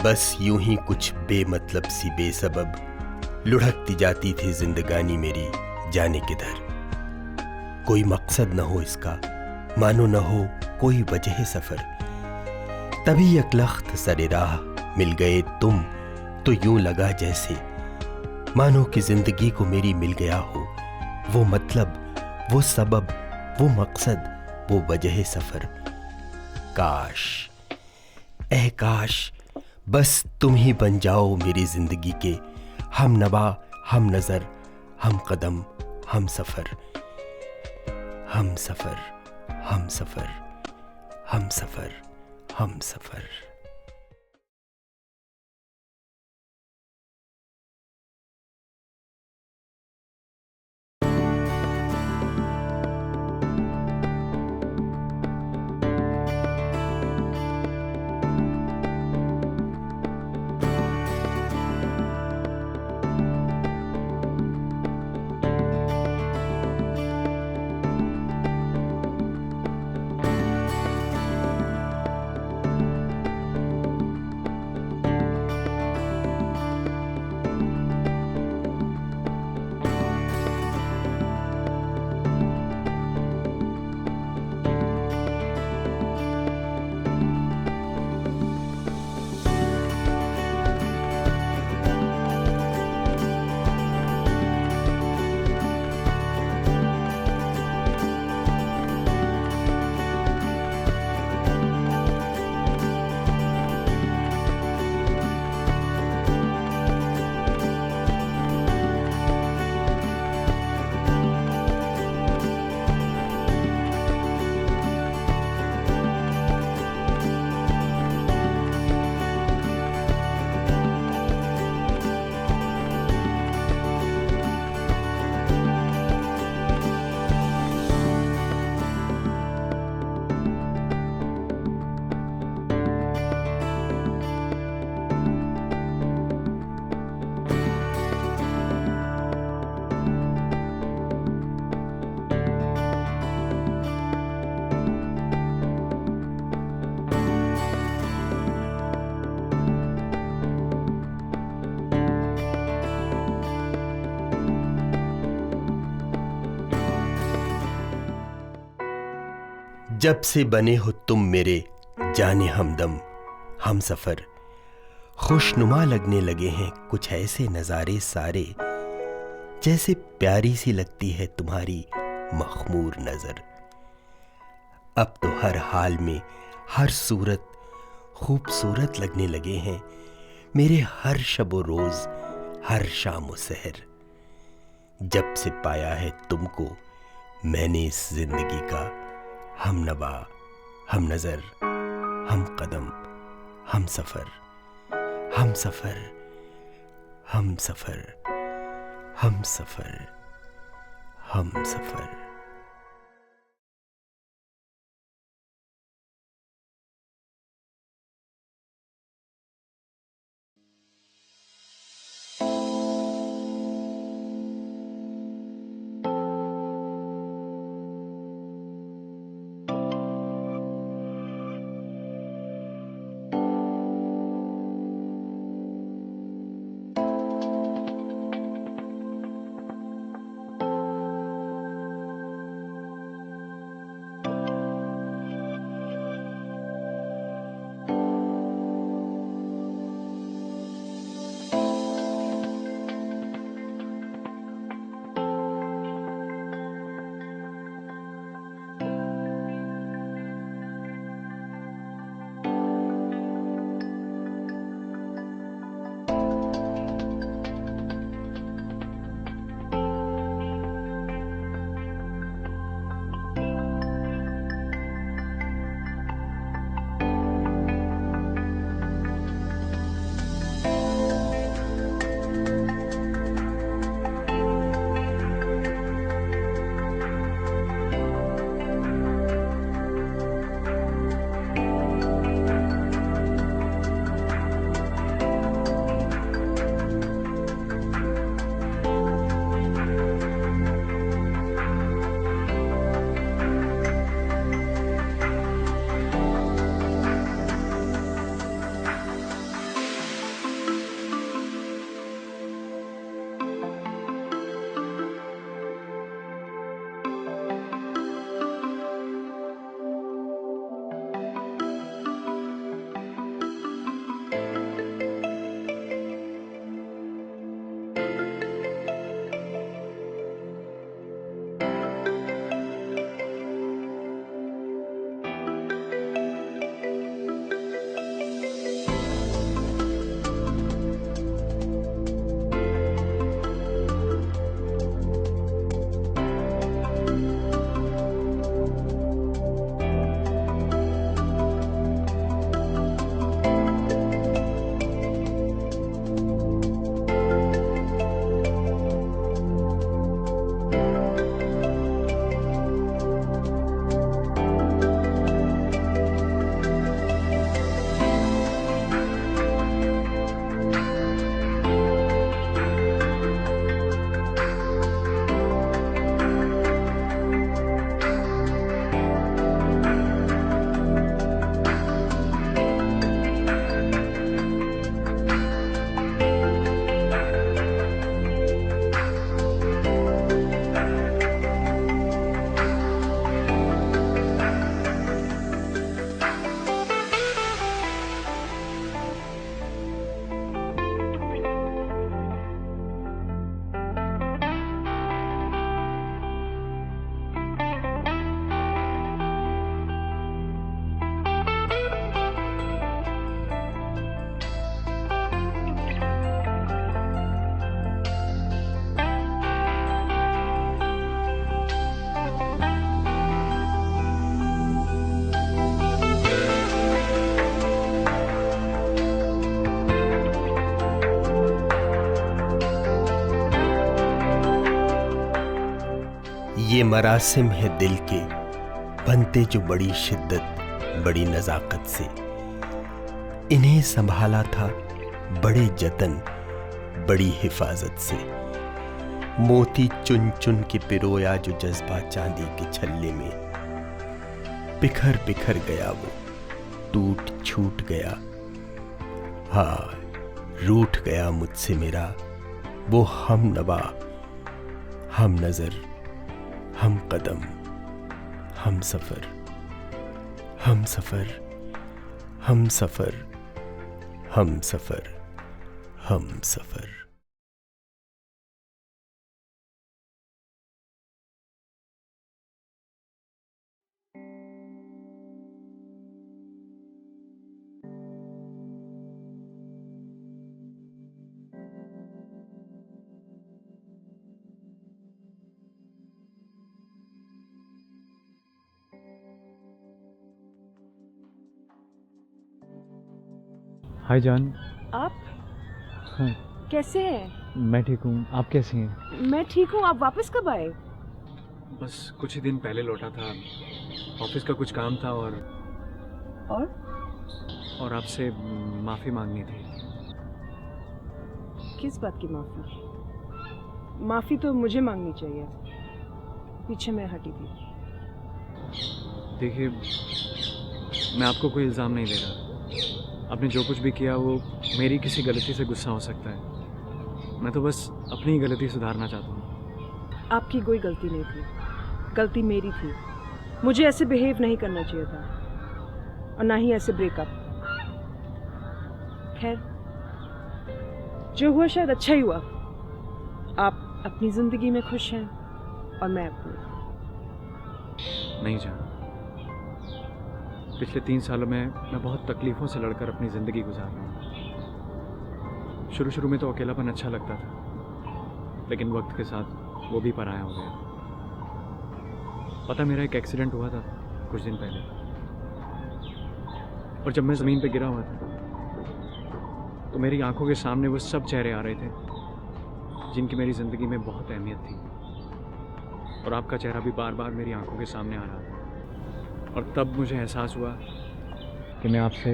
बस यूं ही कुछ बेमतलब सी बेसबब लुढ़कती जाती थी जिंदगानी मेरी जाने किधर। कोई मकसद न हो इसका, मानो न हो कोई वजह सफर। तभी यकलख्त सरे राह मिल गए तुम, तो यूं लगा जैसे मानो कि जिंदगी को मेरी मिल गया हो वो मतलब, वो सबब, वो मकसद, वो वजह सफर। काश, ऐ काश, बस तुम ही बन जाओ मेरी जिंदगी के हम नवा, हम नजर, हम कदम, हम सफर, हम सफर, हम सफर, हम सफर, हम सफर। जब से बने हो तुम मेरे जाने हमदम हम सफर, खुशनुमा लगने लगे हैं कुछ ऐसे नजारे सारे, जैसे प्यारी सी लगती है तुम्हारी मखमूर नजर। अब तो हर हाल में हर सूरत खूबसूरत लगने लगे हैं मेरे हर शबो रोज हर शाम व सहर। जब से पाया है तुमको मैंने इस जिंदगी का हम नवा हम नजर हम कदम हम सफर हम सफर हम सफर हम सफर हम सफर। ये मरासिम है दिल के बनते जो बड़ी शिद्दत बड़ी नजाकत से, इन्हें संभाला था बड़े जतन बड़ी हिफाजत से। मोती चुन चुन के पिरोया जो जज्बा चांदी के छल्ले में, बिखर बिखर गया वो टूट छूट गया। हाँ, रूठ गया मुझसे मेरा वो हम नवा हम नजर हम कदम हम सफर हम सफर, हम सफर, हम सफर, हम सफर। हाय जान। आप हाँ, कैसे हैं? मैं ठीक हूँ, आप कैसी हैं? मैं ठीक हूँ। आप वापस कब आए? बस कुछ ही दिन पहले लौटा था, ऑफिस का कुछ काम था और आपसे माफ़ी मांगनी थी। किस बात की माफी? माफी तो मुझे मांगनी चाहिए। पीछे मैं हटी थी। देखिए, मैं आपको कोई इल्ज़ाम नहीं दे रहा। आपने जो कुछ भी किया वो मेरी किसी गलती से गुस्सा हो सकता है। मैं तो बस अपनी ही गलती सुधारना चाहता हूँ। आपकी कोई गलती नहीं थी, गलती मेरी थी। मुझे ऐसे बिहेव नहीं करना चाहिए था, और ना ही ऐसे ब्रेकअप। खैर, जो हुआ शायद अच्छा ही हुआ। आप अपनी जिंदगी में खुश हैं और मैं अपनी। नहीं जान, पिछले 3 सालों में मैं बहुत तकलीफ़ों से लड़कर अपनी ज़िंदगी गुजार रहा हूँ। शुरू में तो अकेलापन अच्छा लगता था, लेकिन वक्त के साथ वो भी पराया हो गया। पता, मेरा एक एक्सीडेंट हुआ था कुछ दिन पहले, और जब मैं ज़मीन पे गिरा हुआ था तो मेरी आंखों के सामने वो सब चेहरे आ रहे थे जिनकी मेरी ज़िंदगी में बहुत अहमियत थी, और आपका चेहरा भी बार बार मेरी आंखों के सामने आ रहा था। और तब मुझे एहसास हुआ कि मैं आपसे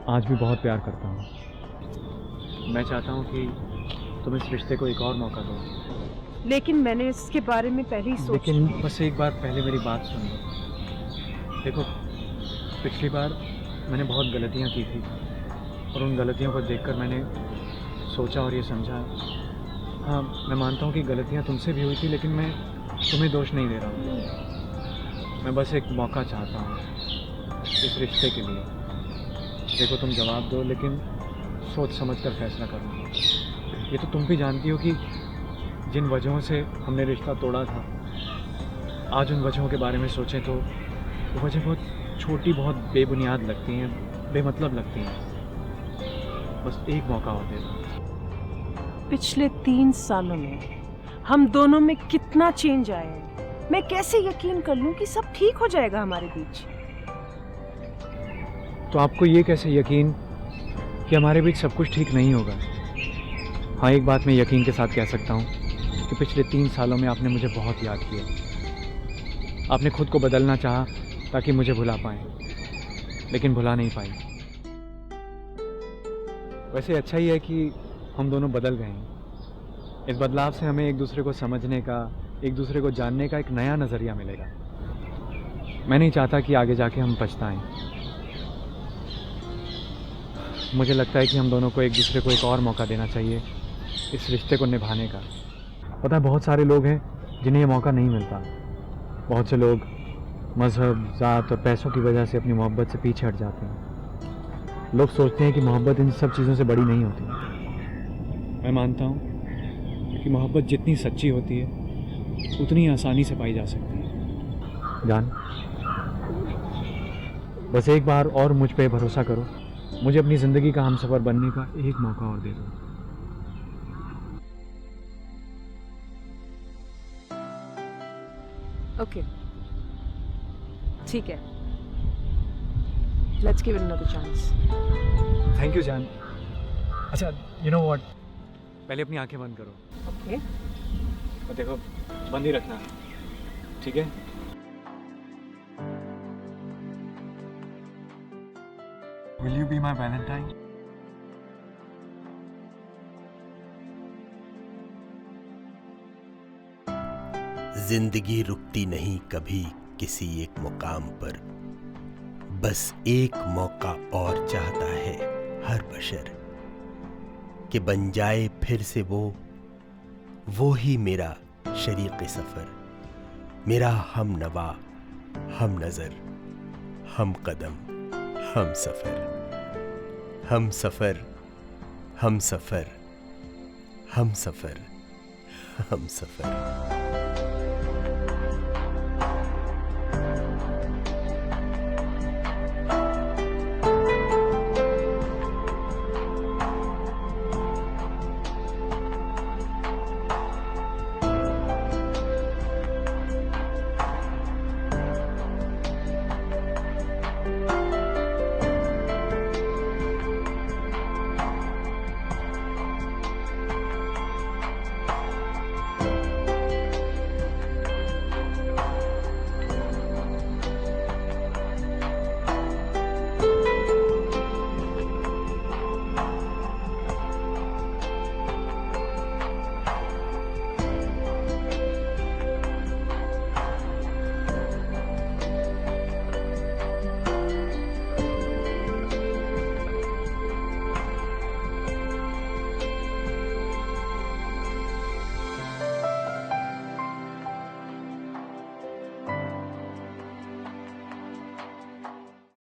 आज भी बहुत प्यार करता हूँ। मैं चाहता हूँ कि तुम इस रिश्ते को एक और मौका दो। लेकिन मैंने इसके बारे में पहले ही लेकिन बस एक बार पहले मेरी बात सुनो। देखो, पिछली बार मैंने बहुत गलतियाँ की थी, और उन गलतियों को देखकर मैंने सोचा और ये समझा। हाँ, मैं मानता हूँ कि गलतियाँ तुमसे भी हुई थी, लेकिन मैं तुम्हें दोष नहीं दे रहा हूँ। मैं बस एक मौका चाहता हूँ इस रिश्ते के लिए। देखो, तुम जवाब दो, लेकिन सोच समझ कर फैसला करो। ये तो तुम भी जानती हो कि जिन वजहों से हमने रिश्ता तोड़ा था, आज उन वजहों के बारे में सोचें तो वो वजह बहुत छोटी, बहुत बेबुनियाद लगती हैं, बेमतलब लगती हैं। बस एक मौका और दे दो। पिछले 3 सालों में हम दोनों में कितना चेंज आया है। मैं कैसे यकीन कर लूं कि सब ठीक हो जाएगा हमारे बीच? तो आपको ये कैसे यकीन कि हमारे बीच सब कुछ ठीक नहीं होगा? हाँ, एक बात मैं यकीन के साथ कह सकता हूँ कि पिछले 3 सालों में आपने मुझे बहुत याद किया। आपने खुद को बदलना चाहा ताकि मुझे भुला पाएं, लेकिन भुला नहीं पाई। वैसे अच्छा ही है कि हम दोनों बदल गए हैं। इस बदलाव से हमें एक दूसरे को समझने का, एक दूसरे को जानने का एक नया नज़रिया मिलेगा। मैं नहीं चाहता कि आगे जाके हम पछताएं। मुझे लगता है कि हम दोनों को एक दूसरे को एक और मौका देना चाहिए इस रिश्ते को निभाने का। पता है, बहुत सारे लोग हैं जिन्हें ये मौका नहीं मिलता। बहुत से लोग मज़हब, ज़ात और पैसों की वजह से अपनी मोहब्बत से पीछे हट जाते हैं। लोग सोचते हैं कि मोहब्बत इन सब चीज़ों से बड़ी नहीं होती। मैं मानता हूँ कि मोहब्बत जितनी सच्ची होती है उतनी आसानी से पाई जा सकती है। जान, बस एक बार और मुझ पे भरोसा करो। मुझे अपनी ज़िंदगी का हमसफ़र बनने का एक मौका और दे दो। ओके, ठीक है। Let's give it another chance. Thank you जान। अच्छा, यू नो व्हाट, पहले अपनी आंखें बंद करो। ओके। और देखो, बंद ही रखना, ठीक है? Will you be my Valentine? जिंदगी रुकती नहीं कभी किसी एक मुकाम पर, बस एक मौका और चाहता है हर बशर कि बन जाए फिर से वो ही मेरा शरीक सफर, मेरा हम नवा, हम नजर, हम कदम, हम सफर, हम सफर, हम सफर, हम सफर, हम सफर।